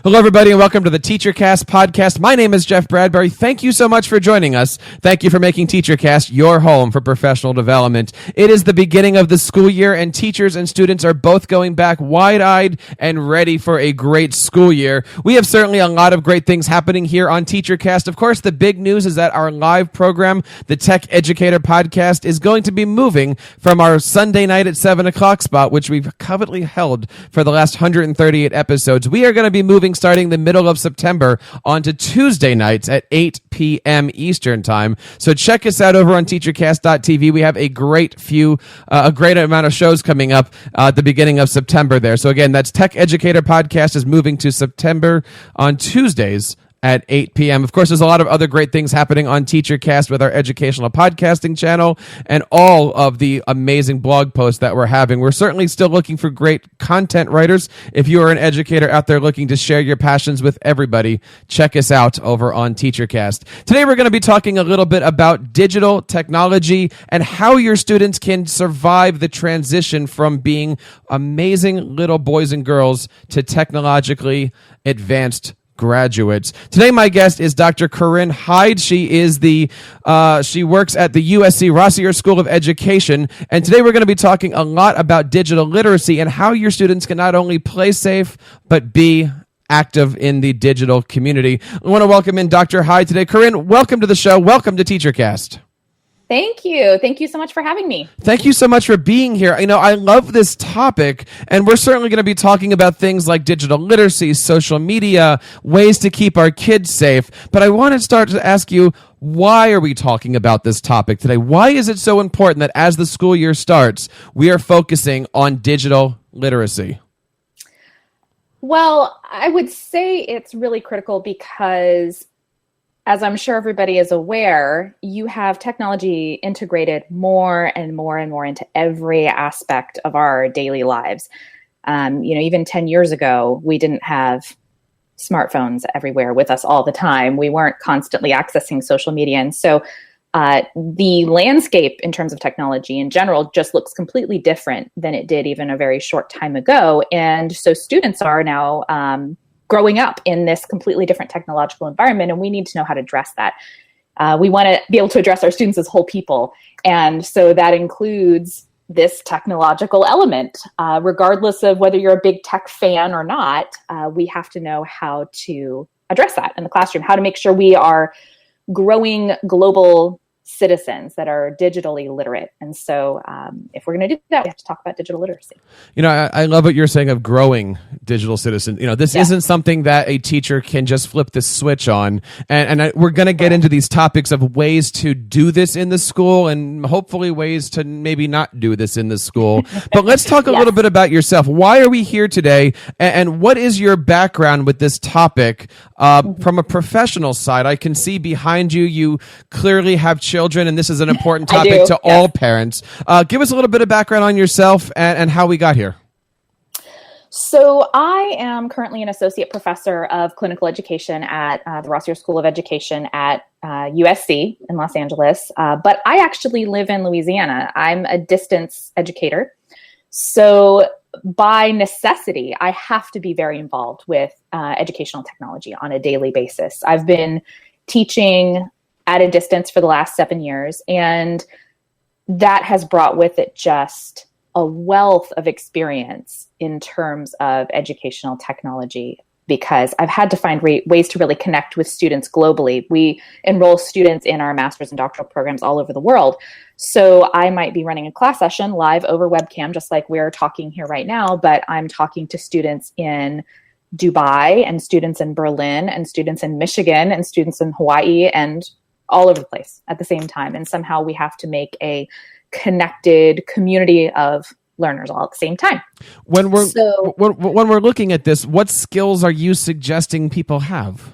Hello, everybody, and welcome to the TeacherCast podcast. My name is Jeff Bradbury. Thank you so much for joining us. Thank you for making TeacherCast your home for professional development. It is the beginning of the school year, and teachers and students are both going back wide-eyed and ready for a great school year. We have certainly a lot of great things happening here on TeacherCast. Of course, the big news is that our live program, the Tech Educator Podcast, is going to be moving from our Sunday night at 7 o'clock spot, which we've covetly held for the last 138 episodes. We are going to be moving starting the middle of September onto Tuesday nights at 8 p.m. Eastern Time. So check us out over on teachercast.tv. We have a great amount of shows coming up at the beginning of September there. So again, that's Tech Educator Podcast is moving to September on Tuesdays at 8 p.m. Of course, there's a lot of other great things happening on TeacherCast with our educational podcasting channel and all of the amazing blog posts that we're having. We're certainly still looking for great content writers. If you are an educator out there looking to share your passions with everybody, check us out over on TeacherCast. Today, we're going to be talking a little bit about digital technology and how your students can survive the transition from being amazing little boys and girls to technologically advanced graduates. Today, my guest is Dr. Corinne Hyde. She is she works at the USC Rossier School of Education, and today we're going to be talking a lot about digital literacy and how your students can not only play safe but be active in the digital community. I want to welcome in Dr. Hyde today. Corinne, welcome to the show. Welcome to TeacherCast. Thank you. Thank you so much for having me. Thank you so much for being here. I love this topic, and we're certainly going to be talking about things like digital literacy, social media, ways to keep our kids safe. But I want to start to ask you, why are we talking about this topic today? Why is it so important that as the school year starts, we are focusing on digital literacy? Well, I would say it's really critical because, as I'm sure everybody is aware, you have technology integrated more and more and more into every aspect of our daily lives. Even 10 years ago, we didn't have smartphones everywhere with us all the time. We weren't constantly accessing social media. And so the landscape in terms of technology in general just looks completely different than it did even a very short time ago. And so students are now growing up in this completely different technological environment, and we need to know how to address that. We want to be able to address our students as whole people, and so that includes this technological element. Regardless of whether you're a big tech fan or not, we have to know how to address that in the classroom, how to make sure we are growing global citizens that are digitally literate. And so if we're going to do that, we have to talk about digital literacy. I love what you're saying of growing digital citizens. This isn't something that a teacher can just flip the switch on. And we're going to get into these topics of ways to do this in the school and hopefully ways to maybe not do this in the school. But let's talk a little bit about yourself. Why are we here today? And what is your background with this topic from a professional side? I can see behind you, you clearly have children, and this is an important topic to all parents. Give us a little bit of background on yourself and how we got here. So I am currently an associate professor of clinical education at the Rossier School of Education at USC in Los Angeles, but I actually live in Louisiana. I'm a distance educator. So by necessity, I have to be very involved with educational technology on a daily basis. I've been teaching at a distance for the last 7 years, and that has brought with it just a wealth of experience in terms of educational technology, because I've had to find ways to really connect with students globally. We enroll students in our master's and doctoral programs all over the world. So I might be running a class session live over webcam, just like we're talking here right now, but I'm talking to students in Dubai and students in Berlin and students in Michigan and students in Hawaii and all over the place at the same time. And somehow we have to make a connected community of learners all at the same time. When we're looking at this, what skills are you suggesting people have?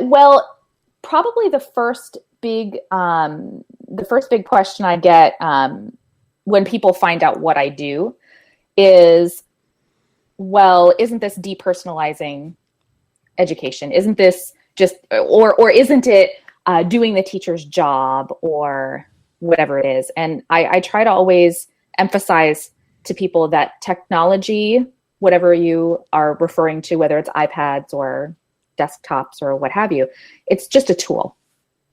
Well, probably the first big question I get when people find out what I do is, well, isn't this depersonalizing education? Isn't this just, or isn't it doing the teacher's job or whatever it is? And I try to always emphasize to people that technology whatever you are referring to, whether it's iPads or desktops or what have you, it's just a tool.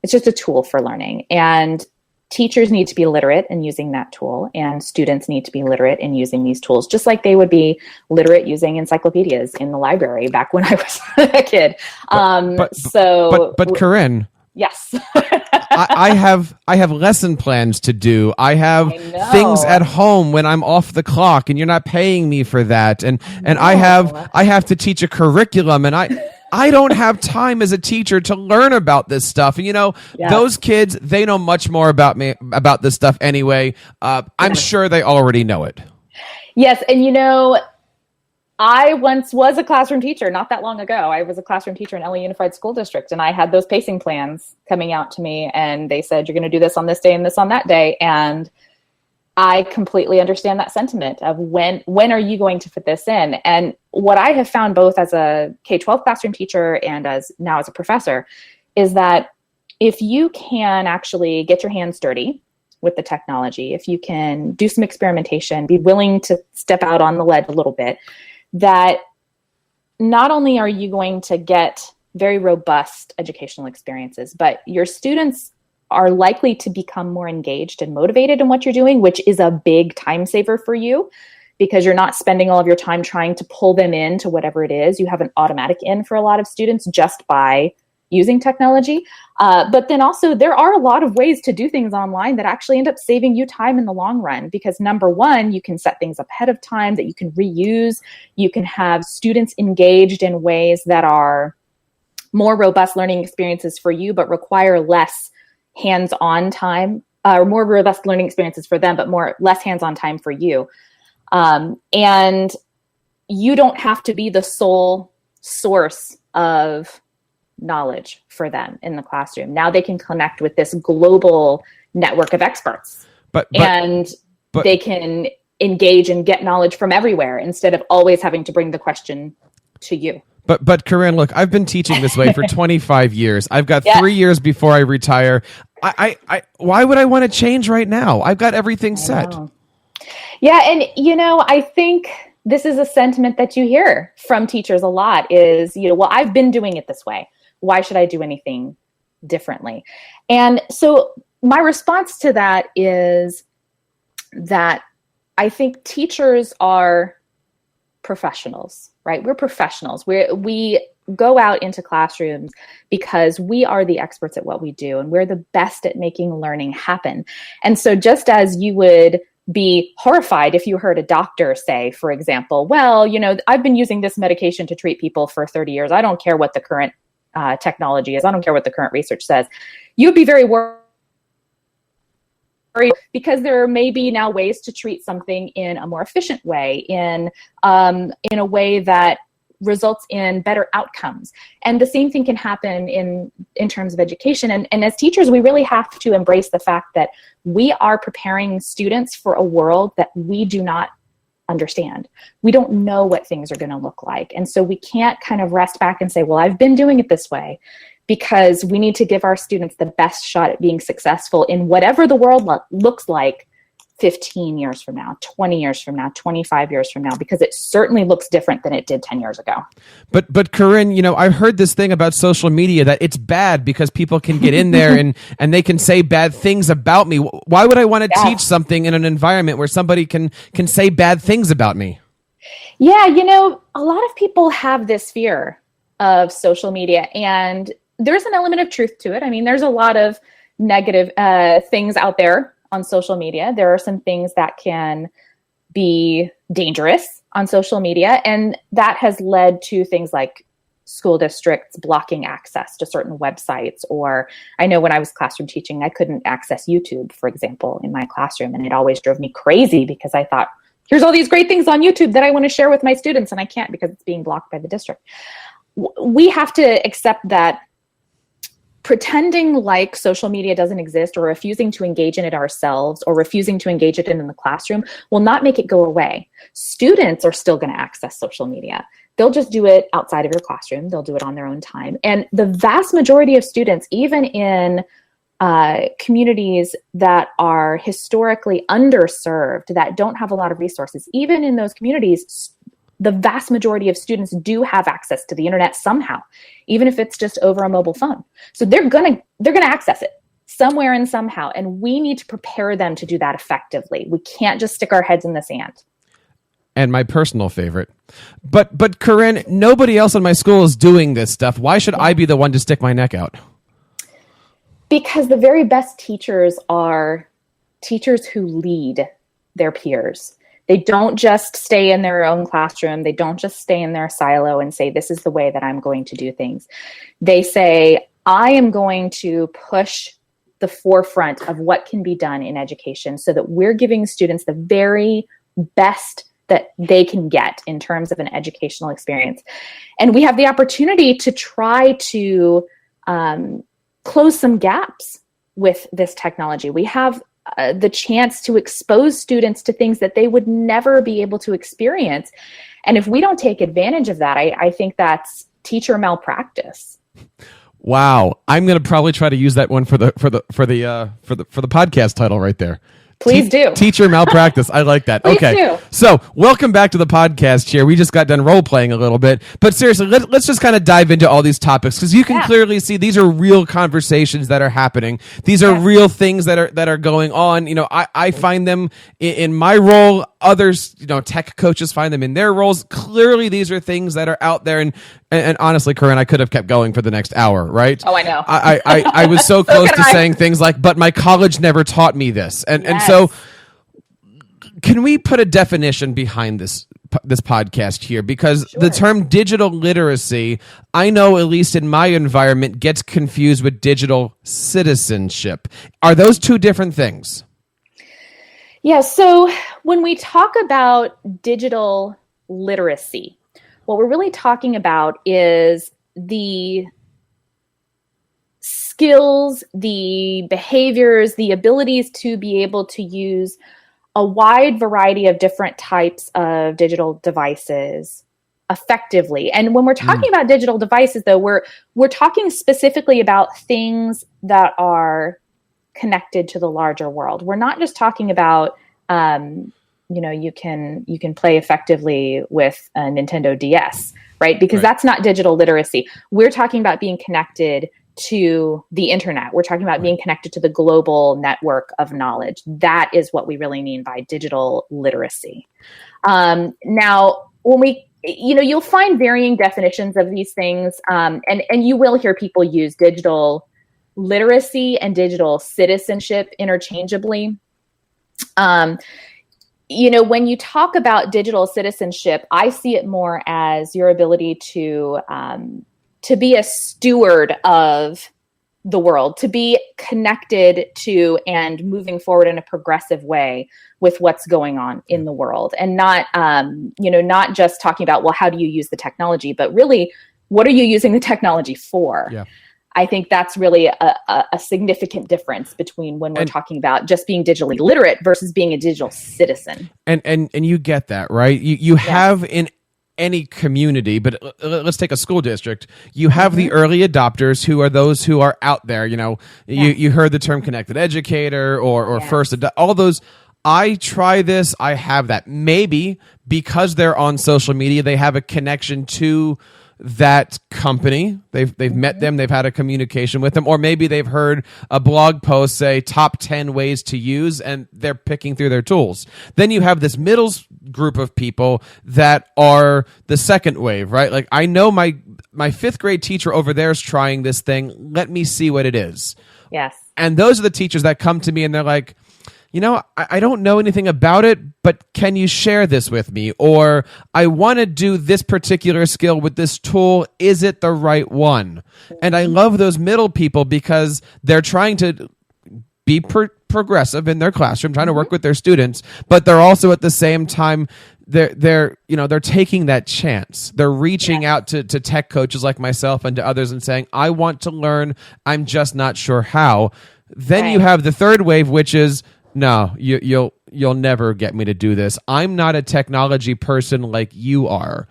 It's just a tool for learning. And teachers need to be literate in using that tool, and students need to be literate in using these tools, just like they would be literate using encyclopedias in the library back when I was a kid. But Corinne, yes. I have lesson plans to do. I have things at home when I'm off the clock, and you're not paying me for that. And I have to teach a curriculum, and I don't have time as a teacher to learn about this stuff. And those kids, they know much more about this stuff anyway. I'm sure they already know it. Yes, and I once was a classroom teacher not that long ago. I was a classroom teacher in LA Unified School District, and I had those pacing plans coming out to me, and they said, you're going to do this on this day and this on that day. And I completely understand that sentiment of when are you going to fit this in? And what I have found both as a K-12 classroom teacher and now as a professor is that if you can actually get your hands dirty with the technology, if you can do some experimentation, be willing to step out on the ledge a little bit, that not only are you going to get very robust educational experiences, but your students are likely to become more engaged and motivated in what you're doing, which is a big time saver for you because you're not spending all of your time trying to pull them into whatever it is. You have an automatic in for a lot of students just by using technology. But then also there are a lot of ways to do things online that actually end up saving you time in the long run, because number one, you can set things up ahead of time that you can reuse. You can have students engaged in ways that are more robust learning experiences for you, but require less hands-on time, or more robust learning experiences for them, but less hands-on time for you. And you don't have to be the sole source of knowledge for them in the classroom. Now they can connect with this global network of experts, but they can engage and get knowledge from everywhere instead of always having to bring the question to you. But Corinne, look, I've been teaching this way for 25 years. I've got 3 years before I retire. Why would I want to change right now? I've got everything set. Yeah. And, I think this is a sentiment that you hear from teachers a lot is, well, I've been doing it this way. Why should I do anything differently? And so my response to that is that I think teachers are professionals, right? We're professionals. We go out into classrooms because we are the experts at what we do, and we're the best at making learning happen. And so just as you would be horrified if you heard a doctor say, for example, well, I've been using this medication to treat people for 30 years. I don't care what the current technology is. I don't care what the current research says. You'd be very worried because there may be now ways to treat something in a more efficient way, in a way that results in better outcomes. And the same thing can happen in terms of education. And as teachers, we really have to embrace the fact that we are preparing students for a world that we do not understand. We don't know what things are going to look like. And so we can't kind of rest back and say, well, I've been doing it this way, because we need to give our students the best shot at being successful in whatever the world looks like 15 years from now, 20 years from now, 25 years from now, because it certainly looks different than it did 10 years ago. But Corinne, I've heard this thing about social media that it's bad because people can get in there and they can say bad things about me. Why would I want to teach something in an environment where somebody can say bad things about me? Yeah, a lot of people have this fear of social media, and there's an element of truth to it. I mean, there's a lot of negative things out there on social media. There are some things that can be dangerous on social media, and that has led to things like school districts blocking access to certain websites. Or I know when I was classroom teaching, I couldn't access YouTube, for example, in my classroom, and it always drove me crazy because I thought, here's all these great things on YouTube that I want to share with my students, and I can't because it's being blocked by the district. We have to accept that pretending like social media doesn't exist, or refusing to engage in it ourselves, or refusing to engage it in the classroom will not make it go away. Students are still going to access social media. They'll just do it outside of your classroom. They'll do it on their own time. And the vast majority of students, even in communities that are historically underserved, that don't have a lot of resources, even in those communities, the vast majority of students do have access to the internet somehow, even if it's just over a mobile phone. So they're gonna access it somewhere and somehow, and we need to prepare them to do that effectively. We can't just stick our heads in the sand. And my personal favorite, but Corinne, nobody else in my school is doing this stuff. Why should I be the one to stick my neck out? Because the very best teachers are teachers who lead their peers. They don't just stay in their own classroom. They don't just stay in their silo and say, this is the way that I'm going to do things. They say, I am going to push the forefront of what can be done in education so that we're giving students the very best that they can get in terms of an educational experience. And we have the opportunity to try to close some gaps with this technology. We have the chance to expose students to things that they would never be able to experience. And if we don't take advantage of that, I think that's teacher malpractice. Wow, I'm going to probably try to use that one for the podcast title right there. Please do. Teacher malpractice. I like that. Please okay. do. So welcome back to the podcast here. We just got done role playing a little bit, but seriously, let's just kind of dive into all these topics because you can clearly see these are real conversations that are happening. These are real things that are going on. You know, I find them in my role. Others, you know, tech coaches find them in their roles. Clearly, these are things that are out there. And honestly, Corinne, I could have kept going for the next hour, right? Oh, I know. I was so close to saying things like, but my college never taught me this. And so can we put a definition behind this podcast here? Because the term digital literacy, I know, at least in my environment, gets confused with digital citizenship. Are those two different things? Yeah, so when we talk about digital literacy, what we're really talking about is the skills, the behaviors, the abilities to be able to use a wide variety of different types of digital devices effectively. And when we're talking about digital devices, though, we're talking specifically about things that are connected to the larger world. We're not just talking about you can play effectively with a Nintendo DS, right? Because that's not digital literacy. We're talking about being connected to the internet. We're talking about being connected to the global network of knowledge. That is what we really mean by digital literacy. Now, when you'll find varying definitions of these things, and you will hear people use digital literacy and digital citizenship interchangeably. When you talk about digital citizenship, I see it more as your ability to be a steward of the world, to be connected to and moving forward in a progressive way with what's going on in the world, and not just talking about, well, how do you use the technology, but really, what are you using the technology for? Yeah. I think that's really a significant difference between when we're talking about just being digitally literate versus being a digital citizen. And you get that, right? You have in any community, but let's take a school district. You have the early adopters who are those who are out there. You heard the term connected educator or first, all those. I try this, I have that. Maybe because they're on social media, they have a connection to that company. They've met them, they've had a communication with them, or maybe they've heard a blog post say top 10 ways to use, and they're picking through their tools. Then you have this middle group of people that are the second wave, right? Like, I know my fifth grade teacher over there is trying this thing. Let me see what it is. Yes. And those are the teachers that come to me and they're like, I don't know anything about it, but can you share this with me? Or I want to do this particular skill with this tool. Is it the right one? And I love those middle people because they're trying to be progressive in their classroom, trying to work with their students, but they're also at the same time, they're taking that chance. They're reaching out to tech coaches like myself and to others and saying, I want to learn. I'm just not sure how. Then you have the third wave, which is, no, you'll never get me to do this. I'm not a technology person like you are.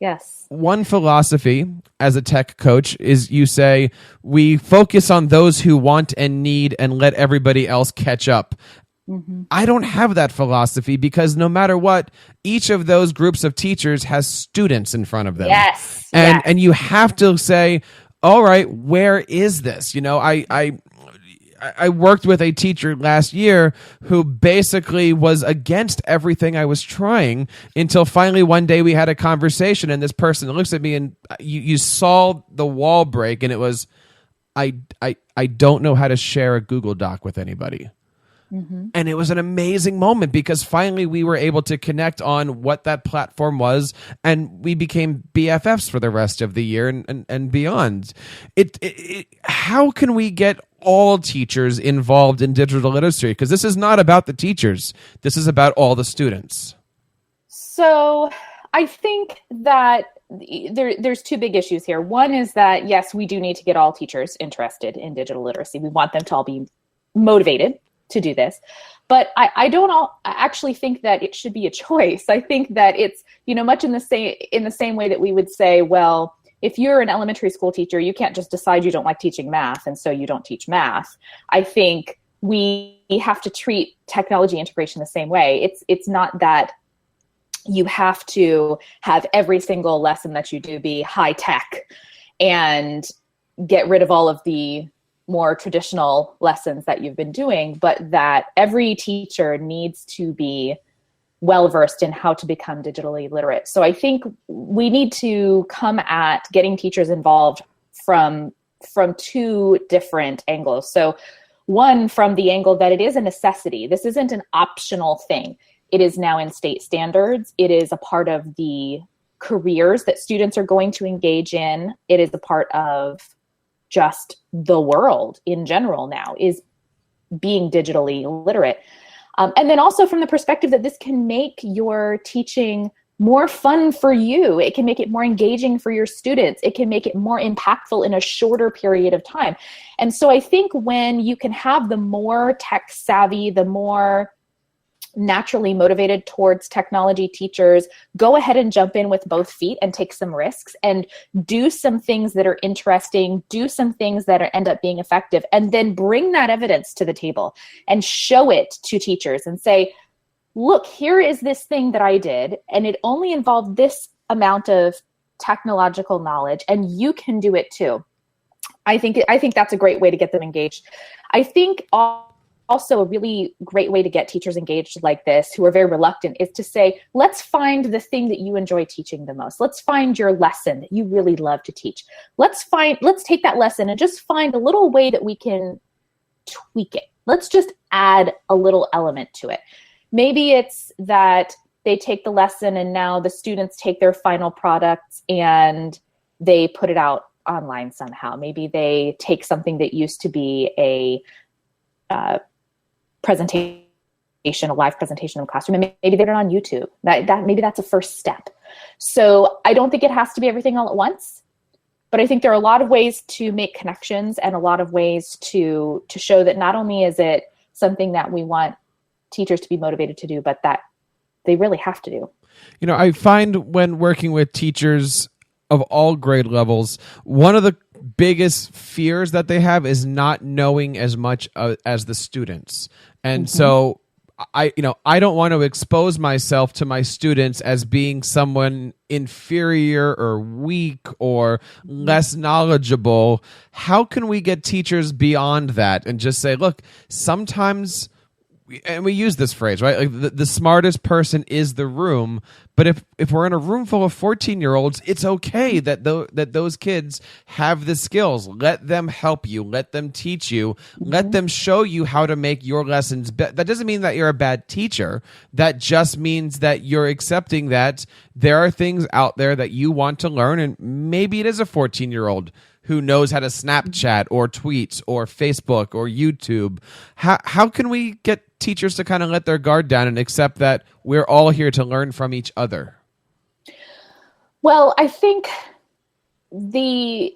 Yes. One philosophy as a tech coach is you say, we focus on those who want and need and let everybody else catch up. I don't have that philosophy because no matter what, each of those groups of teachers has students in front of them. Yes. And you have to say, all right, where is this? I worked with a teacher last year who basically was against everything I was trying until finally one day we had a conversation and this person looks at me and you saw the wall break and it was, I don't know how to share a Google Doc with anybody. And it was an amazing moment because finally we were able to connect on what that platform was and we became BFFs for the rest of the year and beyond. How can we get all teachers involved in digital literacy? Because this is not about the teachers. This is about all the students. So I think that there's two big issues here. One is that, yes, we do need to get all teachers interested in digital literacy. We want them to all be motivated to do this. But I don't actually think that it should be a choice. I think that it's, much in the same way that we would say, well, if you're an elementary school teacher, you can't just decide you don't like teaching math and so you don't teach math. I think we have to treat technology integration the same way. It's not that you have to have every single lesson that you do be high tech and get rid of all of the more traditional lessons that you've been doing, but that every teacher needs to be well-versed in how to become digitally literate. So I think we need to come at getting teachers involved from two different angles. So one, from the angle that it is a necessity. This isn't an optional thing. It is now in state standards. It is a part of the careers that students are going to engage in. It is a part of just the world in general now, is being digitally literate. And then also from the perspective that this can make your teaching more fun for you. It can make it more engaging for your students. It can make it more impactful in a shorter period of time. And so I think when you can have the more tech savvy, the more naturally motivated towards technology teachers go ahead and jump in with both feet and take some risks and do some things that are interesting, do some things that end up being effective, and then bring that evidence to the table and show it to teachers and say, look, here is this thing that I did, and it only involved this amount of technological knowledge, and you can do it too. I think that's a great way to get them engaged. I think also a really great way to get teachers engaged like this, who are very reluctant, is to say, let's find the thing that you enjoy teaching the most. Let's find your lesson that you really love to teach. Let's take that lesson and just find a little way that we can tweak it. Let's just add a little element to it. Maybe it's that they take the lesson and now the students take their final products and they put it out online somehow. Maybe they take something that used to be a presentation, a live presentation in the classroom, and maybe they put it on YouTube. Maybe that's a first step. So I don't think it has to be everything all at once, but I think there are a lot of ways to make connections and a lot of ways to show that not only is it something that we want teachers to be motivated to do, but that they really have to do. You know, I find when working with teachers of all grade levels, one of the biggest fears that they have is not knowing as much as the students. And so I don't want to expose myself to my students as being someone inferior or weak or less knowledgeable. How can we get teachers beyond that and just say, look, sometimes, and we use this phrase, right? Like the smartest person is the room. But if we're in a room full of 14-year-olds, it's okay that those kids have the skills. Let them help you. Let them teach you. Let them show you how to make your lessons better. That doesn't mean that you're a bad teacher. That just means that you're accepting that there are things out there that you want to learn, and maybe it is a 14-year-old who knows how to Snapchat or tweet or Facebook or YouTube. How can we get teachers to kind of let their guard down and accept that we're all here to learn from each other? Well, I think the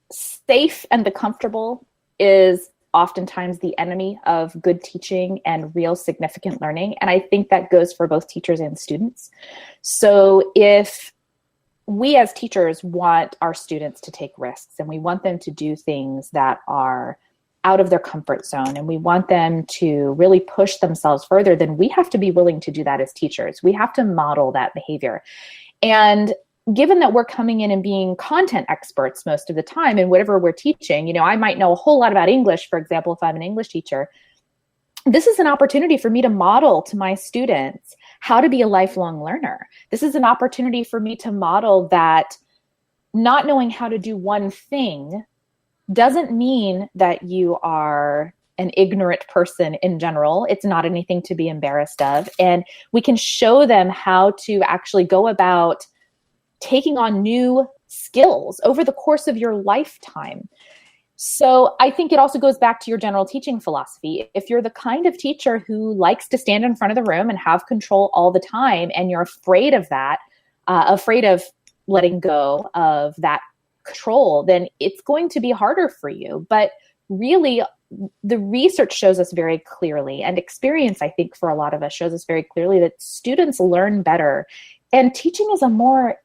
safe and the comfortable is oftentimes the enemy of good teaching and real significant learning. And I think that goes for both teachers and students. So if we as teachers want our students to take risks and we want them to do things that are out of their comfort zone and we want them to really push themselves further, then we have to be willing to do that as teachers. We have to model that behavior. And given that we're coming in and being content experts most of the time in whatever we're teaching, I might know a whole lot about English, for example, if I'm an English teacher. This is an opportunity for me to model to my students how to be a lifelong learner. This is an opportunity for me to model that not knowing how to do one thing doesn't mean that you are an ignorant person in general. It's not anything to be embarrassed of. And we can show them how to actually go about taking on new skills over the course of your lifetime. So I think it also goes back to your general teaching philosophy. If you're the kind of teacher who likes to stand in front of the room and have control all the time, and you're afraid of that, afraid of letting go of that control, then it's going to be harder for you. But really, the research shows us very clearly, and experience, I think, for a lot of us shows us very clearly that students learn better. And teaching is a more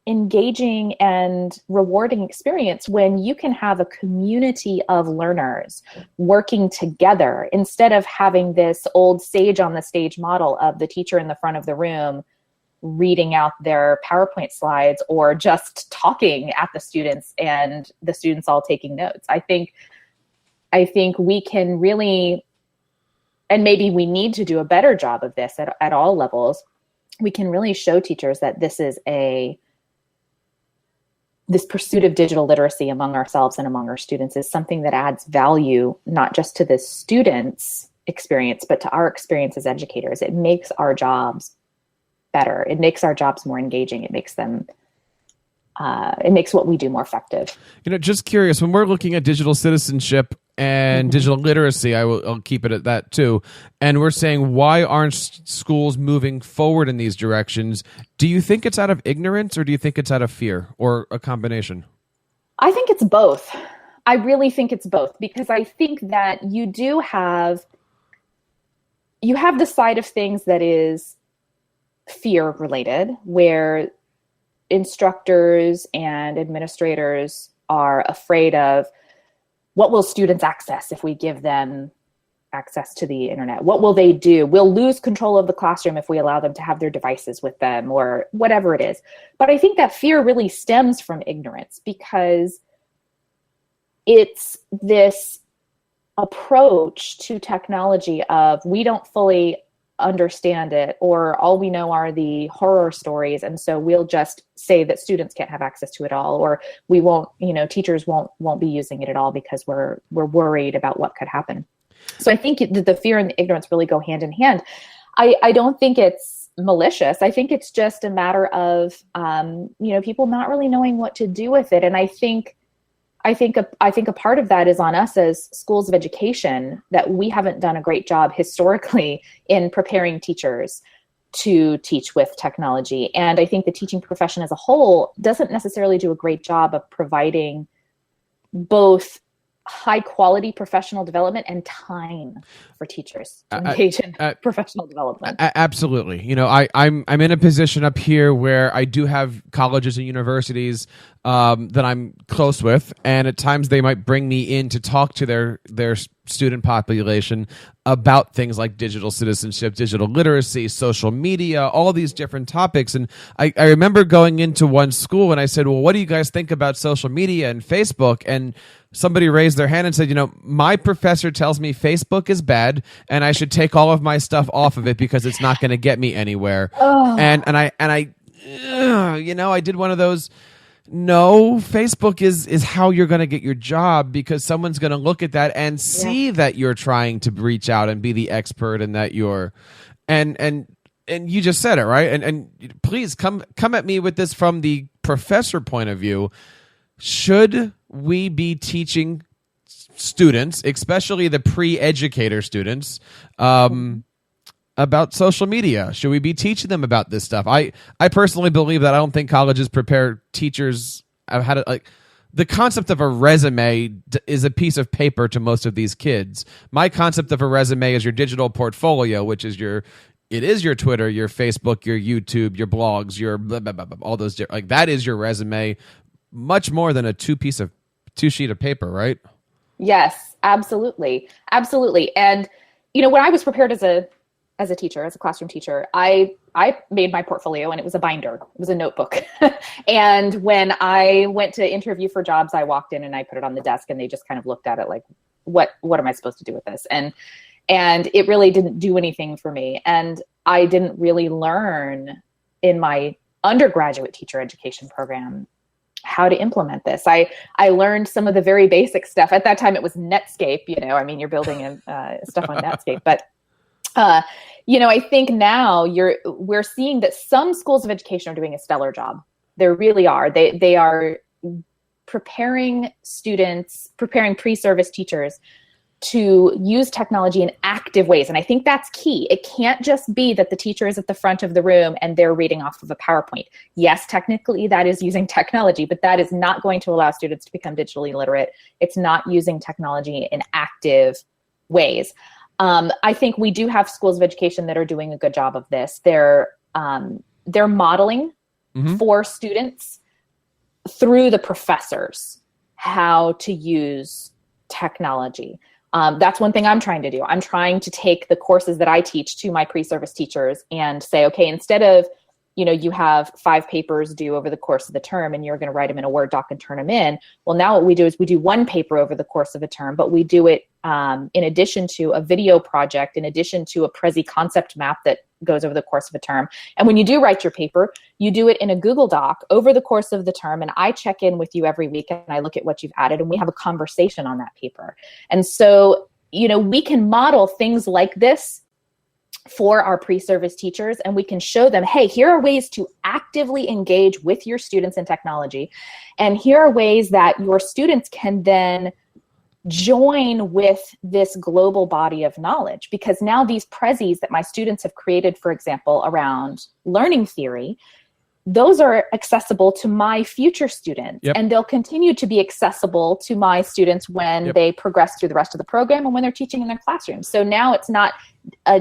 engaging and rewarding experience when you can have a community of learners working together instead of having this old sage on the stage model of the teacher in the front of the room reading out their PowerPoint slides or just talking at the students and the students all taking notes. I think we can really, and maybe we need to do a better job of this at all levels. We can really show teachers that this pursuit of digital literacy among ourselves and among our students is something that adds value, not just to the students' experience, but to our experience as educators. It makes our jobs better. It makes our jobs more engaging. It makes what we do more effective. Just curious, when we're looking at digital citizenship and digital literacy, I'll keep it at that too, and we're saying, why aren't schools moving forward in these directions? Do you think it's out of ignorance, or do you think it's out of fear, or a combination? I think it's both. I really think it's both, because I think that you have the side of things that is fear related, where instructors and administrators are afraid of what will students access if we give them access to the internet? What will they do? We'll lose control of the classroom if we allow them to have their devices with them, or whatever it is. But I think that fear really stems from ignorance, because it's this approach to technology of we don't fully understand it, or all we know are the horror stories, and so we'll just say that students can't have access to it all, or we won't, teachers won't be using it at all because we're worried about what could happen. So I think the fear and the ignorance really go hand in hand. I don't think it's malicious. I think it's just a matter of people not really knowing what to do with it. And I think a part of that is on us as schools of education, that we haven't done a great job historically in preparing teachers to teach with technology. And I think the teaching profession as a whole doesn't necessarily do a great job of providing both high quality professional development and time for teachers to engage in professional development. Absolutely. I'm in a position up here where I do have colleges and universities that I'm close with, and at times they might bring me in to talk to their student population about things like digital citizenship, digital literacy, social media, all of these different topics. And I remember going into one school and I said, well, what do you guys think about social media and Facebook? And somebody raised their hand and said, my professor tells me Facebook is bad and I should take all of my stuff off of it because it's not going to get me anywhere. Oh. And I did one of those. No, Facebook is how you're going to get your job, because someone's going to look at that and see that you're trying to reach out and be the expert, and that you're, and you just said it, right? And please come at me with this from the professor point of view. Should we be teaching students, especially the pre-educator students, about social media? Should we be teaching them about this stuff? I personally believe that I don't think colleges prepare teachers how to, the concept of a resume is a piece of paper to most of these kids. My concept of a resume is your digital portfolio, which is your Twitter, your Facebook, your YouTube, your blogs, your blah, blah, blah, blah, all those that is your resume, much more than a two sheet of paper, right? Yes, absolutely. Absolutely. And, when I was prepared as a teacher, as a classroom teacher, I made my portfolio and it was a binder. It was a notebook. And when I went to interview for jobs, I walked in and I put it on the desk and they just kind of looked at it like, what am I supposed to do with this? And it really didn't do anything for me. And I didn't really learn in my undergraduate teacher education program how to implement this. I learned some of the very basic stuff. At that time, it was Netscape. You're building stuff on Netscape. But I think now we're seeing that some schools of education are doing a stellar job. They really are. They are preparing students, preparing pre-service teachers to use technology in active ways. And I think that's key. It can't just be that the teacher is at the front of the room and they're reading off of a PowerPoint. Yes, technically that is using technology, but that is not going to allow students to become digitally literate. It's not using technology in active ways. I think we do have schools of education that are doing a good job of this. They're modeling for students through the professors how to use technology. That's one thing I'm trying to do. I'm trying to take the courses that I teach to my pre-service teachers and say, okay, instead of, you have 5 papers due over the course of the term and you're going to write them in a Word doc and turn them in. Well, now what we do is we do 1 paper over the course of a term, but we do it in addition to a video project, in addition to a Prezi concept map that goes over the course of a term. And when you do write your paper, you do it in a Google Doc over the course of the term. And I check in with you every week and I look at what you've added and we have a conversation on that paper. And so, we can model things like this for our pre-service teachers, and we can show them, hey, here are ways to actively engage with your students in technology. And here are ways that your students can then join with this global body of knowledge, because now these Prezis that my students have created, for example, around learning theory, those are accessible to my future students. Yep. And they'll continue to be accessible to my students when they progress through the rest of the program and when they're teaching in their classrooms. So now it's not a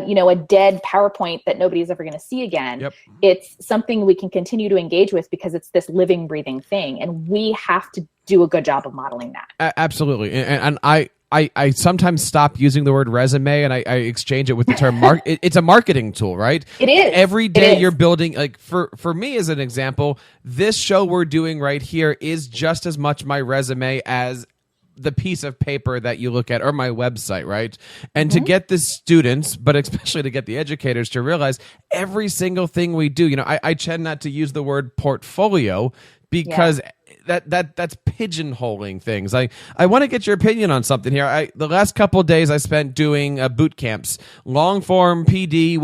dead PowerPoint that nobody's ever going to see again. Yep. It's something we can continue to engage with because it's this living, breathing thing. And we have to do a good job of modeling that. Absolutely. And I sometimes stop using the word resume and I exchange it with the term it's a marketing tool, right? It is. Every day you're building, like for me as an example, this show we're doing right here is just as much my resume as the piece of paper that you look at or my website, right? And to get the students, but especially to get the educators to realize every single thing we do, I tend not to use the word portfolio because that's pigeonholing things. I want to get your opinion on something here. The last couple of days I spent doing boot camps, long form PD,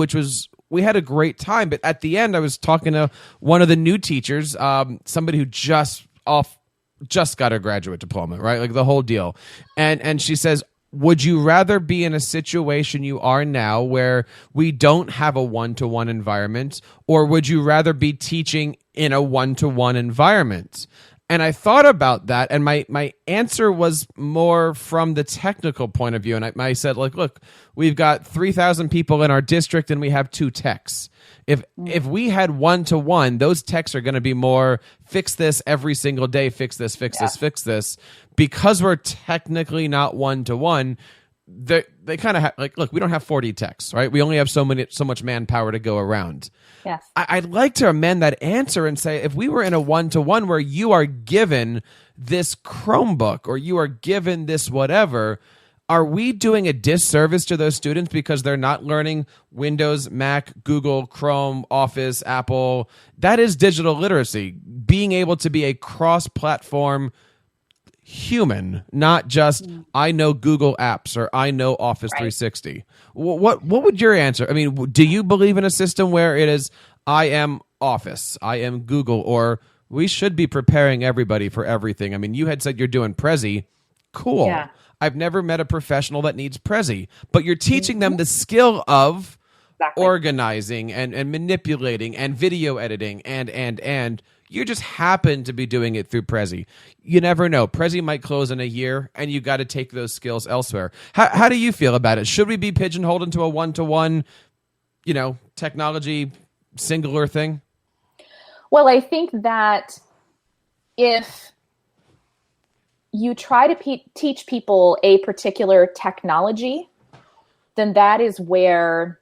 we had a great time. But at the end, I was talking to one of the new teachers, somebody who just got a graduate diploma, right? Like the whole deal. And she says, would you rather be in a situation you are now where we don't have a one-to-one environment, or would you rather be teaching in a one-to-one environment? And I thought about that, and my answer was more from the technical point of view. And I said, look, we've got 3,000 people in our district, and we have 2 techs. If we had one-to-one, those techs are going to be more fix this every single day, fix this, fix this. Because we're technically not one-to-one, they kind of look, we don't have 40 techs, right? We only have so much manpower to go around. Yes. I'd like to amend that answer and say, if we were in a one-to-one where you are given this Chromebook or you are given this whatever, are we doing a disservice to those students because they're not learning Windows, Mac, Google, Chrome, Office, Apple? That is digital literacy, being able to be a cross-platform human, not just I know Google Apps or I know Office 360. What would your answer? I mean, do you believe in a system where it is I am Office, I am Google, or we should be preparing everybody for everything? I mean, you had said you're doing Prezi. Cool. Yeah. I've never met a professional that needs Prezi, but you're teaching them the skill of organizing and manipulating and video editing and you just happen to be doing it through Prezi. You never know. Prezi might close in a year, and you got to take those skills elsewhere. How do you feel about it? Should we be pigeonholed into a one-to-one, technology singular thing? Well, I think that if you try to teach people a particular technology, then that is where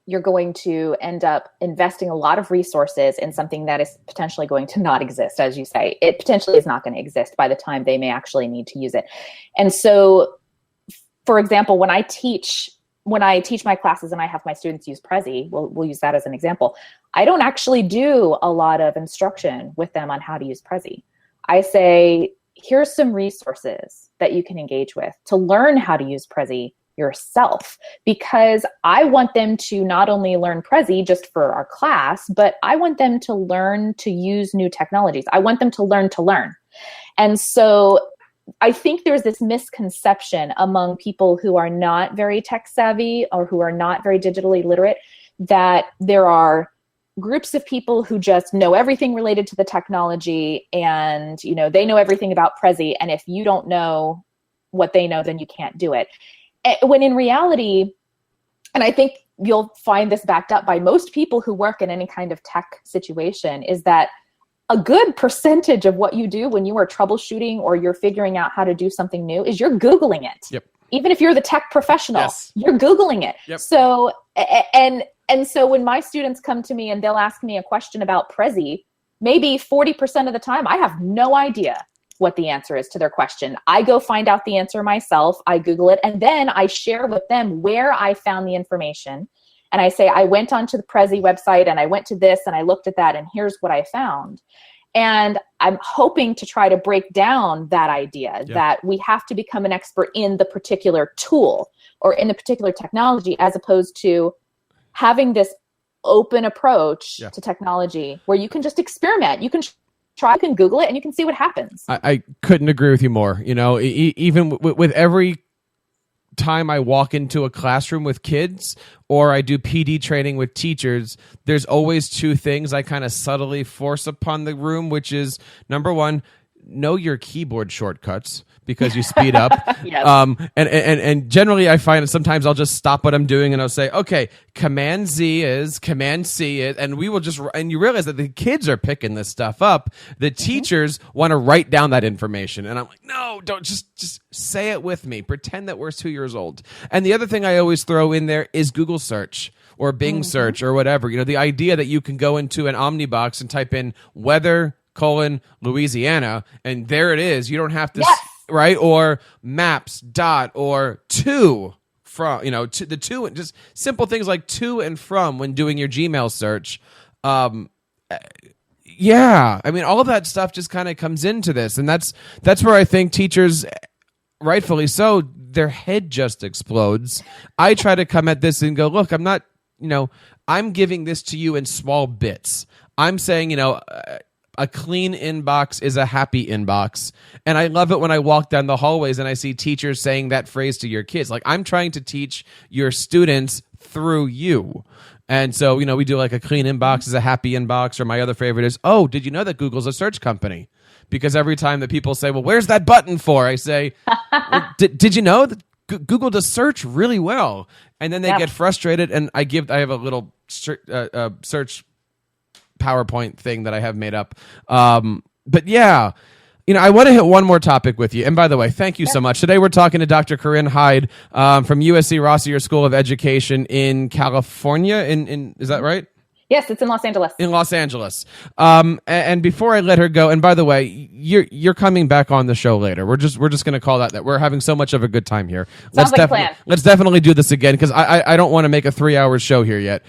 you're going to end up investing a lot of resources in something that is potentially going to not exist. As you say, it potentially is not going to exist by the time they may actually need to use it. And so, for example, when I teach my classes and I have my students use Prezi, we'll use that as an example. I don't actually do a lot of instruction with them on how to use Prezi. I say, here's some resources that you can engage with to learn how to use Prezi yourself, because I want them to not only learn Prezi just for our class, but I want them to learn to use new technologies. I want them to learn to learn. And so I think there's this misconception among people who are not very tech savvy or who are not very digitally literate, that there are groups of people who just know everything related to the technology, and they know everything about Prezi, and if you don't know what they know, then you can't do it. When in reality, and I think you'll find this backed up by most people who work in any kind of tech situation, is that a good percentage of what you do when you are troubleshooting or you're figuring out how to do something new is you're Googling it. Yep. Even if you're the tech professional, yes. You're Googling it. Yep. So, and so when my students come to me and they'll ask me a question about Prezi, maybe 40% of the time, I have no idea what the answer is to their question. I go find out the answer myself. I Google it, and then I share with them where I found the information. And I say, I went onto the Prezi website and I went to this and I looked at that and here's what I found. And I'm hoping to try to break down that idea that we have to become an expert in the particular tool or in the particular technology, as opposed to having this open approach to technology where you can just experiment. You can try, you can Google it, and you can see what happens. I couldn't agree with you more. Even with every time I walk into a classroom with kids or I do PD training with teachers, there's always two things I kind of subtly force upon the room, which is, number one, know your keyboard shortcuts because you speed up. Yes. And generally I find that sometimes I'll just stop what I'm doing and I'll say, okay, Command Z is, Command C is, and we will just, and you realize that the kids are picking this stuff up. The teachers want to write down that information. And I'm like, no, don't, just say it with me. Pretend that we're 2 years old. And the other thing I always throw in there is Google search or Bing search or whatever. The idea that you can go into an Omnibox and type in weather, Louisiana, and there it is. You don't have to, right? Or maps, or to, from, to the to, just simple things like to and from when doing your Gmail search. All of that stuff just kind of comes into this. And that's where I think teachers, rightfully so, their head just explodes. I try to come at this and go, look, I'm not, I'm giving this to you in small bits. I'm saying, a clean inbox is a happy inbox. And I love it when I walk down the hallways and I see teachers saying that phrase to your kids. Like, I'm trying to teach your students through you. And so, we do like a clean inbox is a happy inbox, or my other favorite is, oh, did you know that Google's a search company? Because every time that people say, well, where's that button for? I say, well, did you know that Google does search really well? And then they get frustrated, and I have a little search PowerPoint thing that I have made up. But yeah, I want to hit one more topic with you. And by the way, thank you so much. Today we're talking to Dr. Corinne Hyde from USC Rossier School of Education in California. Is that right? Yes, it's in Los Angeles. In Los Angeles. And before I let her go, and by the way, you're coming back on the show later. We're just going to call that we're having so much of a good time here. Sounds like a plan. Let's definitely do this again, because I don't want to make a 3-hour show here yet.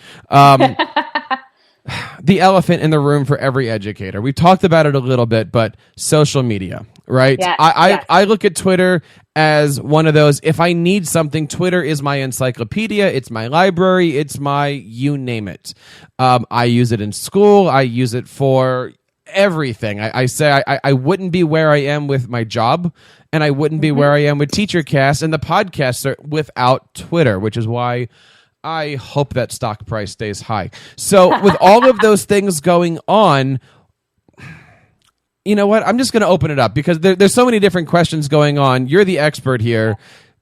The elephant in the room for every educator. We talked about it a little bit, but social media, right? Yes, I look at Twitter as one of those, if I need something, Twitter is my encyclopedia, it's my library, it's my you name it. I use it in school, I use it for everything. I say I wouldn't be where I am with my job, and I wouldn't be where I am with TeacherCast and the podcast without Twitter, which is why I hope that stock price stays high. So with all of those things going on, you know what? I'm just going to open it up because there's so many different questions going on. You're the expert here.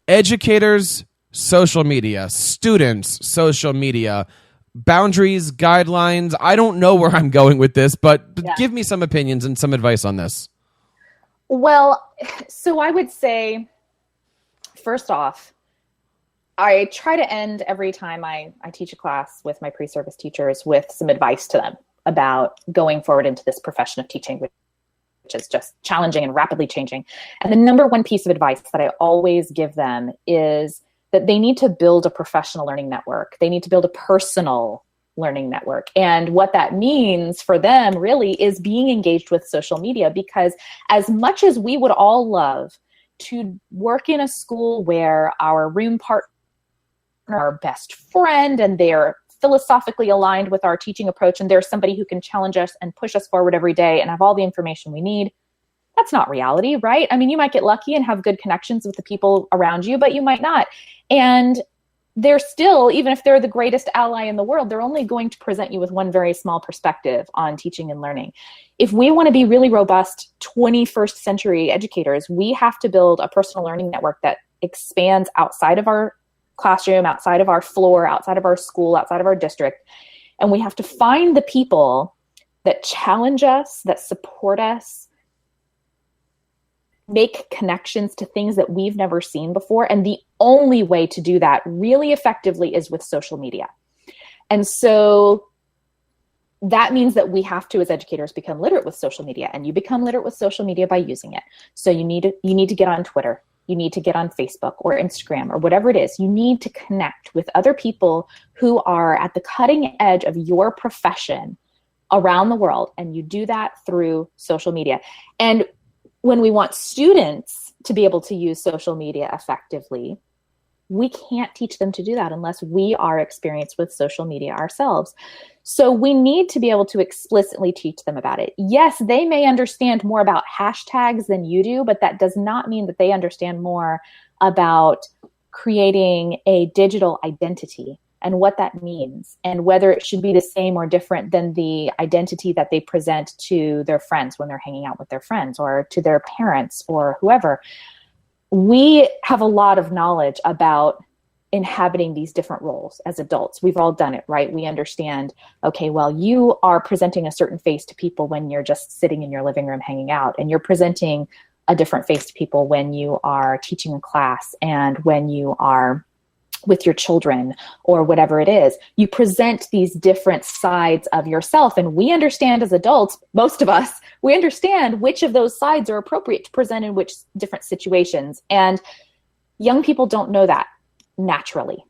Educators, social media. Students, social media. Boundaries, guidelines. I don't know where I'm going with this, but give me some opinions and some advice on this. Well, so I would say, first off, I try to end every time I teach a class with my pre-service teachers with some advice to them about going forward into this profession of teaching, which is just challenging and rapidly changing. And the number one piece of advice that I always give them is that they need to build a professional learning network. They need to build a personal learning network. And what that means for them really is being engaged with social media, because as much as we would all love to work in a school where our room partner, our best friend, and they're philosophically aligned with our teaching approach, and there's somebody who can challenge us and push us forward every day and have all the information we need, that's not reality, right? I mean, you might get lucky and have good connections with the people around you, but you might not. And they're still, even if they're the greatest ally in the world, they're only going to present you with one very small perspective on teaching and learning. If we want to be really robust 21st century educators, we have to build a personal learning network that expands outside of our classroom, outside of our floor, outside of our school, outside of our district. And we have to find the people that challenge us, that support us, make connections to things that we've never seen before. And the only way to do that really effectively is with social media. And so that means that we have to, as educators, become literate with social media. And you become literate with social media by using it. So you need to get on Twitter. You need to get on Facebook or Instagram or whatever it is. You need to connect with other people who are at the cutting edge of your profession around the world. And you do that through social media. And when we want students to be able to use social media effectively, we can't teach them to do that unless we are experienced with social media ourselves. So we need to be able to explicitly teach them about it. Yes, they may understand more about hashtags than you do, but that does not mean that they understand more about creating a digital identity and what that means, and whether it should be the same or different than the identity that they present to their friends when they're hanging out with their friends, or to their parents or whoever. We have a lot of knowledge about inhabiting these different roles as adults. We've all done it, right? We understand, okay, well, you are presenting a certain face to people when you're just sitting in your living room hanging out, and you're presenting a different face to people when you are teaching a class and when you are with your children or whatever it is. You present these different sides of yourself. And we understand as adults, most of us, we understand which of those sides are appropriate to present in which different situations. And young people don't know that naturally.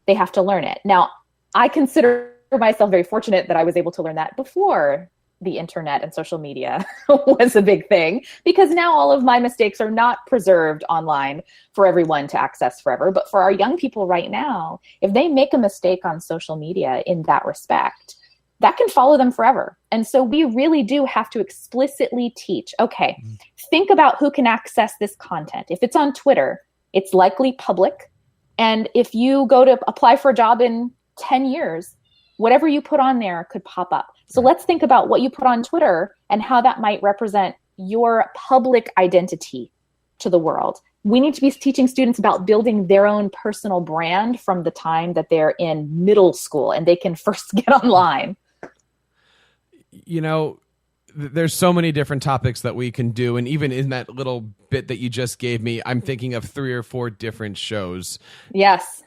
They have to learn it. Now, I consider myself very fortunate that I was able to learn that before the internet and social media was a big thing, because now all of my mistakes are not preserved online for everyone to access forever. But for our young people right now, if they make a mistake on social media in that respect, that can follow them forever. And so we really do have to explicitly teach, okay, think about who can access this content. If it's on Twitter, it's likely public. And if you go to apply for a job in 10 years, whatever you put on there could pop up. So let's think about what you put on Twitter and how that might represent your public identity to the world. We need to be teaching students about building their own personal brand from the time that they're in middle school and they can first get online. You know, there's so many different topics that we can do. And even in that little bit that you just gave me, I'm thinking of 3 or 4 different shows. Yes.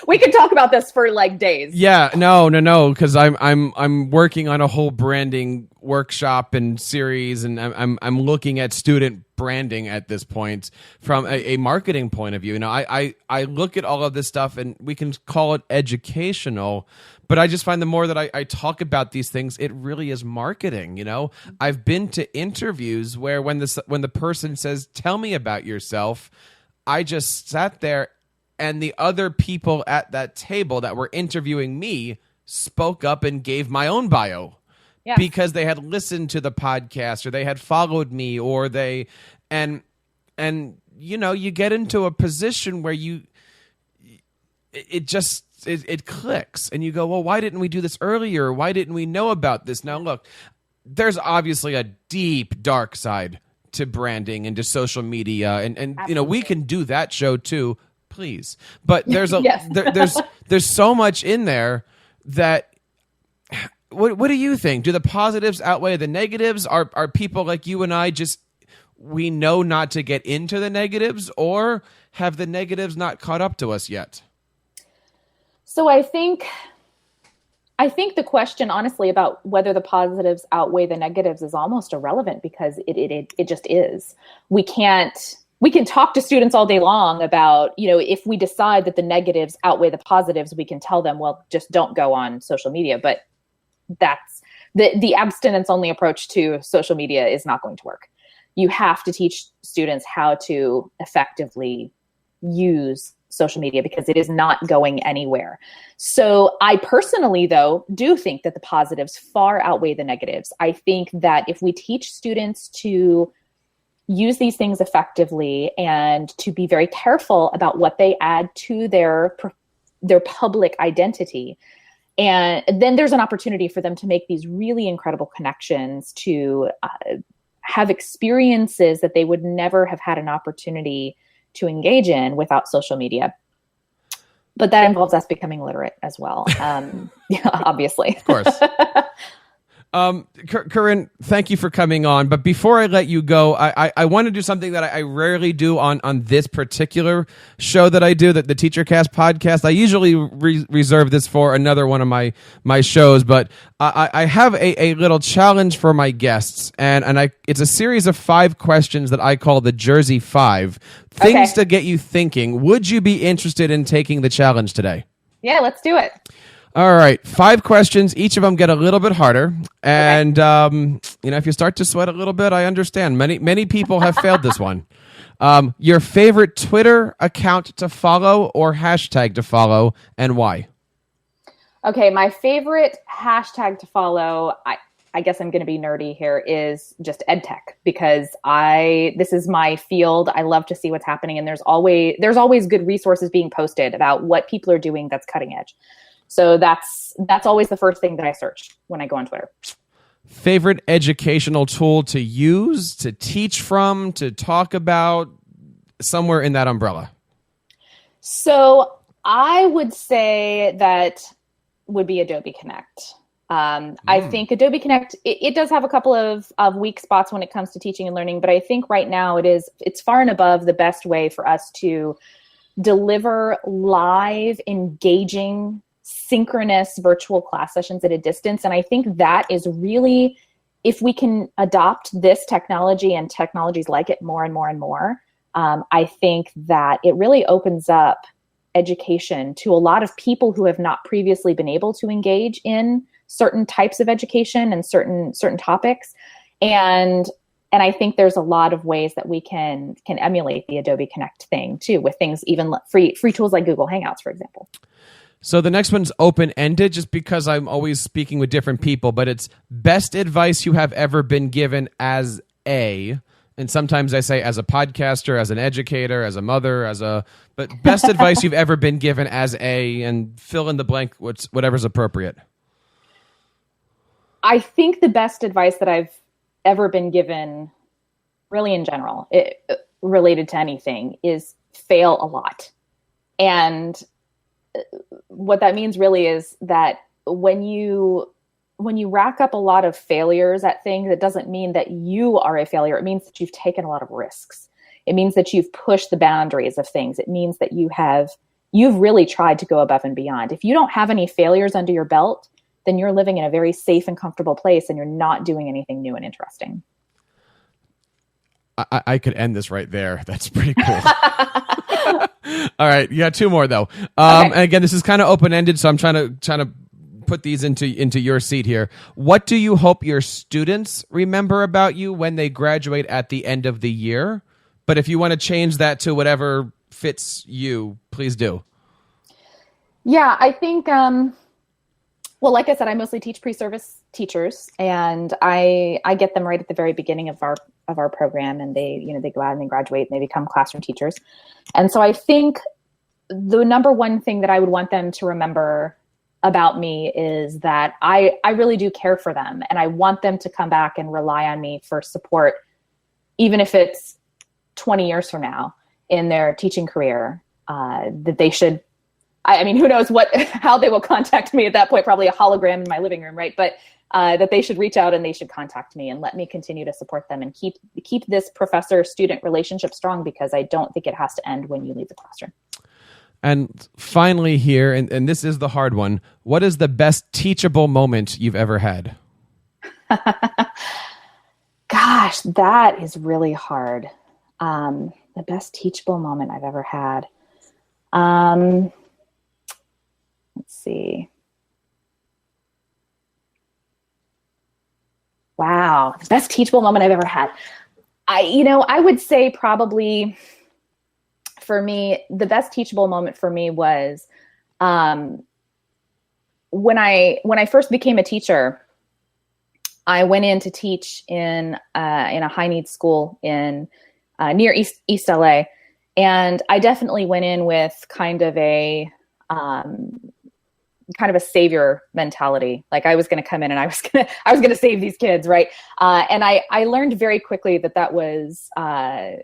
We could talk about this for like days. Yeah, no, because I'm working on a whole branding workshop and series, and I'm looking at student branding at this point from a marketing point of view. You know, I look at all of this stuff, and we can call it educational, but I just find the more that I talk about these things, it really is marketing. You know, I've been to interviews where when the person says, "Tell me about yourself," I just sat there, and the other people at that table that were interviewing me spoke up and gave my own bio. Yeah. Because they had listened to the podcast, or they had followed me, or they, and you know, you get into a position where it clicks, and you go, well, why didn't we do this earlier? Why didn't we know about this? Now, look, there's obviously a deep, dark side to branding and to social media, and you know, we can do that show too, please. But there's there's so much in there that. What do you think? Do the positives outweigh the negatives? Are people like you and I just we know not to get into the negatives, or have the negatives not caught up to us yet? So I think the question, honestly, about whether the positives outweigh the negatives is almost irrelevant, because it just is. We can talk to students all day long about, if we decide that the negatives outweigh the positives, we can tell them, well, just don't go on social media. But that's the abstinence only approach to social media is not going to work. You have to teach students how to effectively use social media, because it is not going anywhere. So I personally, though, do think that the positives far outweigh the negatives. I think that if we teach students to use these things effectively and to be very careful about what they add to their public identity, and then there's an opportunity for them to make these really incredible connections, to have experiences that they would never have had an opportunity to engage in without social media. But that involves us becoming literate as well. Obviously. Of course. Corinne, thank you for coming on. But before I let you go, I want to do something that I rarely do on this particular show that I do, that the TeacherCast podcast. I usually reserve this for another one of my shows, but I have a little challenge for my guests, and it's a series of 5 questions that I call the Jersey 5, things to get you thinking. Would you be interested in taking the challenge today? Yeah, let's do it. All right, 5 questions. Each of them get a little bit harder. And, if you start to sweat a little bit, I understand. Many people have failed this one. Your favorite Twitter account to follow or hashtag to follow, and why? Okay, my favorite hashtag to follow, I guess I'm going to be nerdy here, is just EdTech, because this is my field. I love to see what's happening, and there's always good resources being posted about what people are doing that's cutting edge. So that's always the first thing that I search when I go on Twitter. Favorite educational tool to use, to teach from, to talk about, somewhere in that umbrella? So I would say that would be Adobe Connect. I think Adobe Connect, it does have a couple of weak spots when it comes to teaching and learning, but I think right now it's far and above the best way for us to deliver live, engaging, synchronous virtual class sessions at a distance. And I think that is really, if we can adopt this technology and technologies like it more and more and more, I think that it really opens up education to a lot of people who have not previously been able to engage in certain types of education and certain topics. And I think there's a lot of ways that we can emulate the Adobe Connect thing too, with things, even free tools like Google Hangouts, for example. So the next one's open-ended, just because I'm always speaking with different people, but it's best advice you have ever been given as a, and sometimes I say as a podcaster, as an educator, as a mother, but best advice you've ever been given as a, and fill in the blank, whatever's appropriate. I think the best advice that I've ever been given, really in general, related to anything, is fail a lot. And what that means really is that when you rack up a lot of failures at things, it doesn't mean that you are a failure. It means that you've taken a lot of risks. It means that you've pushed the boundaries of things. It means that you've really tried to go above and beyond. If you don't have any failures under your belt, then you're living in a very safe and comfortable place, and you're not doing anything new and interesting. I could end this right there. That's pretty cool. All right, you got 2 more though. Okay. And again, this is kind of open-ended, so I'm trying to put these into your seat here. What do you hope your students remember about you when they graduate at the end of the year? But if you want to change that to whatever fits you, please do. Yeah, I think, well, like I said, I mostly teach pre-service teachers, and I get them right at the very beginning of our program, and they go out and they graduate and they become classroom teachers. And so I think the number one thing that I would want them to remember about me is that I really do care for them, and I want them to come back and rely on me for support, even if it's 20 years from now in their teaching career, that they should, I mean, who knows how they will contact me at that point, probably a hologram in my living room, right? But that they should reach out and they should contact me and let me continue to support them and keep this professor-student relationship strong, because I don't think it has to end when you leave the classroom. And finally here, and this is the hard one, what is the best teachable moment you've ever had? Gosh, that is really hard. The best teachable moment I've ever had. Let's see. Wow, the best teachable moment I've ever had. I would say probably for me, the best teachable moment for me was when I first became a teacher. I went in to teach in a high needs school in near East LA, and I definitely went in with kind of a savior mentality. Like I was going to come in and I was going to save these kids, right? And I learned very quickly that was a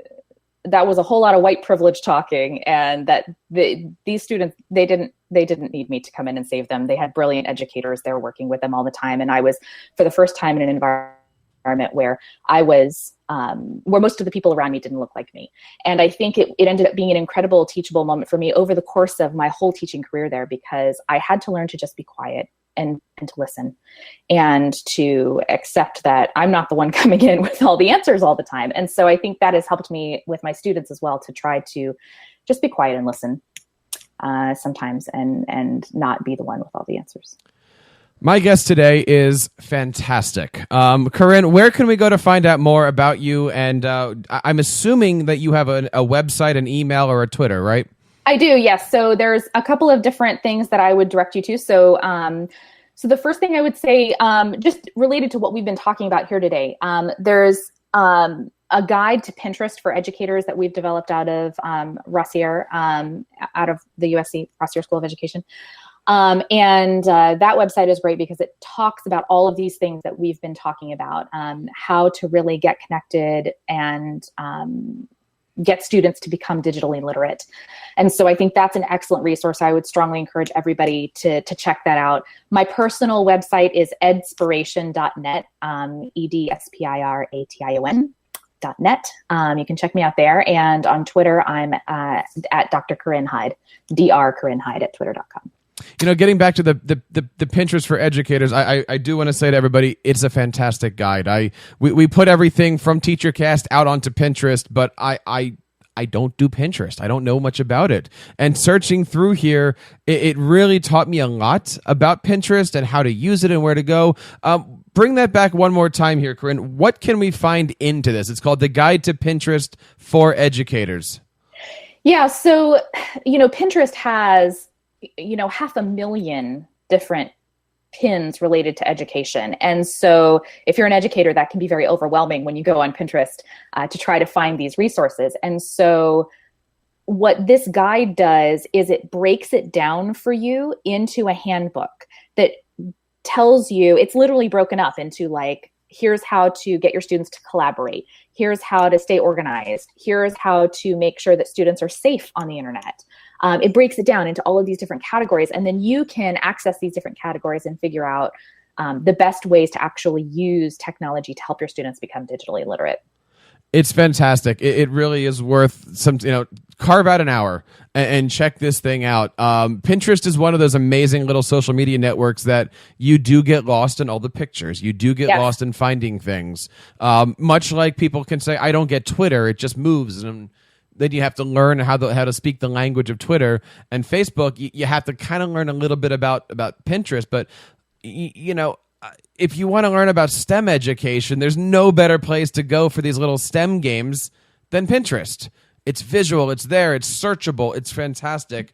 whole lot of white privilege talking, and that these students, they didn't need me to come in and save them. They had brilliant educators there working with them all the time. And I was, for the first time, in an environment where I was, where most of the people around me didn't look like me. And I think it ended up being an incredible teachable moment for me over the course of my whole teaching career there, because I had to learn to just be quiet and to listen and to accept that I'm not the one coming in with all the answers all the time. And so I think that has helped me with my students as well, to try to just be quiet and listen sometimes and not be the one with all the answers. My guest today is fantastic. Corinne, where can we go to find out more about you? And I'm assuming that you have a website, an email, or a Twitter, right? I do, yes. So there's a couple of different things that I would direct you to. So the first thing I would say, just related to what we've been talking about here today, there's a guide to Pinterest for educators that we've developed out of Rossier, out of the USC, Rossier School of Education. And that website is great because it talks about all of these things that we've been talking about, how to really get connected and get students to become digitally literate. And so I think that's an excellent resource. I would strongly encourage everybody to check that out. My personal website is edspiration.net, EDSPIRATION.net. You can check me out there. And on Twitter, I'm at Dr. Corinne Hyde, Dr. Corinne Hyde at twitter.com. Getting back to the Pinterest for educators, I do want to say to everybody, it's a fantastic guide. We put everything from TeacherCast out onto Pinterest, but I don't do Pinterest. I don't know much about it. And searching through here, it really taught me a lot about Pinterest and how to use it and where to go. Bring that back one more time here, Corinne. What can we find into this? It's called the Guide to Pinterest for Educators. Yeah, so, Pinterest has 500,000 different pins related to education. And so if you're an educator, that can be very overwhelming when you go on Pinterest to try to find these resources. And so what this guide does is it breaks it down for you into a handbook that tells you, it's literally broken up into here's how to get your students to collaborate. Here's how to stay organized. Here's how to make sure that students are safe on the internet. It breaks it down into all of these different categories, and then you can access these different categories and figure out the best ways to actually use technology to help your students become digitally literate. It's fantastic. It really is worth some, carve out an hour and check this thing out. Pinterest is one of those amazing little social media networks that you do get lost in all the pictures. You do get lost in finding things. Much like people can say, I don't get Twitter. It just moves. And then you have to learn how to speak the language of Twitter. And Facebook, you have to kind of learn a little bit about Pinterest. But, if you want to learn about STEM education, there's no better place to go for these little STEM games than Pinterest. It's visual, it's there, it's searchable, it's fantastic.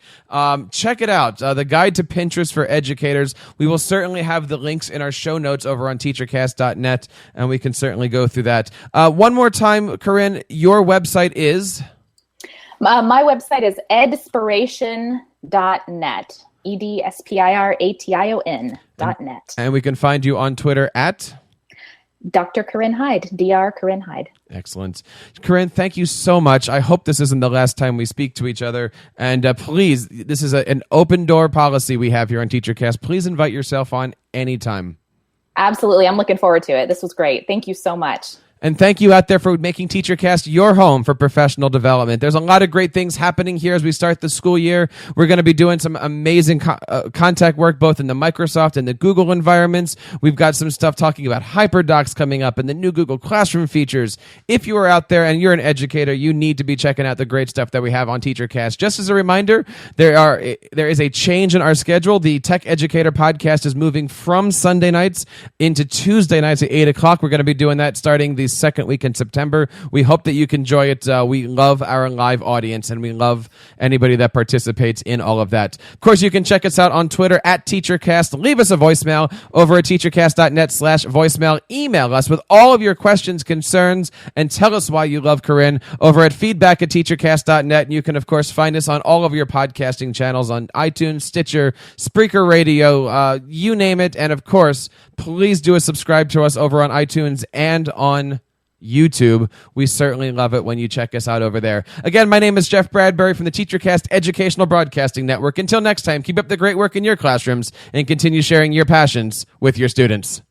Check it out, the Guide to Pinterest for Educators. We will certainly have the links in our show notes over on teachercast.net, and we can certainly go through that. One more time, Corinne, your website is? My website is edspiration.net. EDSPIRATION.net. And we can find you on Twitter at? Dr. Corinne Hyde, Dr. Corinne Hyde. Excellent. Corinne, thank you so much. I hope this isn't the last time we speak to each other. And please, this is an open door policy we have here on TeacherCast. Please invite yourself on anytime. Absolutely. I'm looking forward to it. This was great. Thank you so much. And thank you out there for making TeacherCast your home for professional development. There's a lot of great things happening here as we start the school year. We're going to be doing some amazing contact work both in the Microsoft and the Google environments. We've got some stuff talking about HyperDocs coming up and the new Google Classroom features. If you are out there and you're an educator, you need to be checking out the great stuff that we have on TeacherCast. Just as a reminder, there is a change in our schedule. The Tech Educator podcast is moving from Sunday nights into Tuesday nights at 8 o'clock. We're going to be doing that starting the second week in September. We hope that you can enjoy it. We love our live audience and we love anybody that participates in all of that. Of course, you can check us out on Twitter at TeacherCast. Leave us a voicemail over at teachercast.net/voicemail. Email us with all of your questions, concerns, and tell us why you love Corinne over at feedback@teachercast.net. And you can, of course, find us on all of your podcasting channels on iTunes, Stitcher, Spreaker Radio, you name it. And, of course, please do a subscribe to us over on iTunes and on YouTube. We certainly love it when you check us out over there. Again, my name is Jeff Bradbury from the TeacherCast Educational Broadcasting Network. Until next time, keep up the great work in your classrooms and continue sharing your passions with your students.